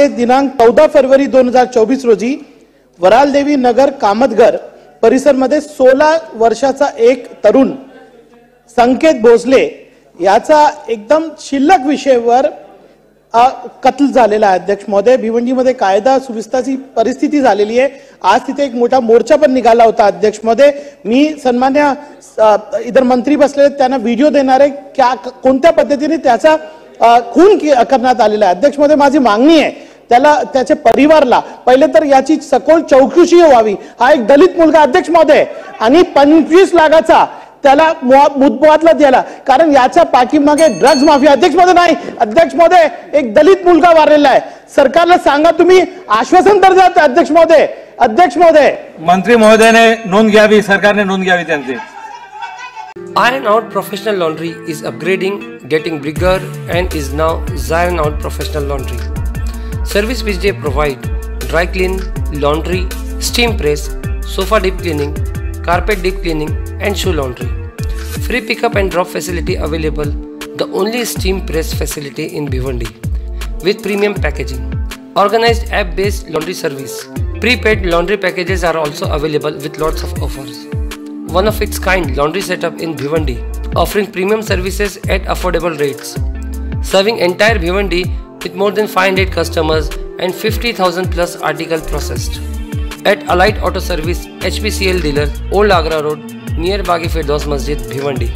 मध्ये दिनांक 14 फरवरी 2024 रोजी वरालदेवी नगर कामतघर परिसरमध्ये 16 वर्षाचा एक तरुण संकेत भोसले याचा एकदम शिल्लक विषयावर कत्ल झालेला आहे। अध्यक्ष महोदय, भिवंडीमध्ये कायदा सुव्यवस्थेची परिस्थिती झालेली आहे। आज तिथे एक मोठा मोर्चा पण निघाला होता। अध्यक्ष महोदय, मी सन्मान्य इधर मंत्री बसले त्यांना व्हिडिओ देणार आहे क्या कोणत्या पद्धतीने त्याचा खून करण्यात आलेला आहे। अध्यक्ष महोदय, माझी मागणी आहे त्याला त्याच्या परिवाराला पहिले तर याची सखोल चौकशी व्हावी। हा एक दलित मुलगा अध्यक्ष महोदय आणि 25 लाखाचा त्याला मुदतवाढला दिला, कारण याच्या पाठीमागे ड्रग्ज माफिया। अध्यक्ष महोदय नाही, अध्यक्ष महोदय एक दलित मुलगा वारलेला आहे। सरकारला सांगा तुम्ही आश्वासन तर द्या अध्यक्ष महोदय। अध्यक्ष महोदय, मंत्री महोदयाने नोंद घ्यावी, सरकारने नोंद घ्यावी त्यांची। Iron Out Professional Laundry is upgrading, getting bigger and is now Zion Out Professional Laundry. Service which they provide dry clean, laundry, steam press, sofa deep cleaning, carpet deep cleaning and shoe laundry. Free pickup and drop facility available, the only steam press facility in Bhiwandi with premium packaging. Organized app-based laundry service. Prepaid laundry packages are also available with lots of offers. One of its kind laundry setup in Bhiwandi, offering premium services at affordable rates. Serving entire Bhiwandi with more than 500 customers and 50,000 plus articles processed. At Allied Auto Service HPCL dealer, Old Agra Road, near Bagi Firdaus Masjid, Bhiwandi.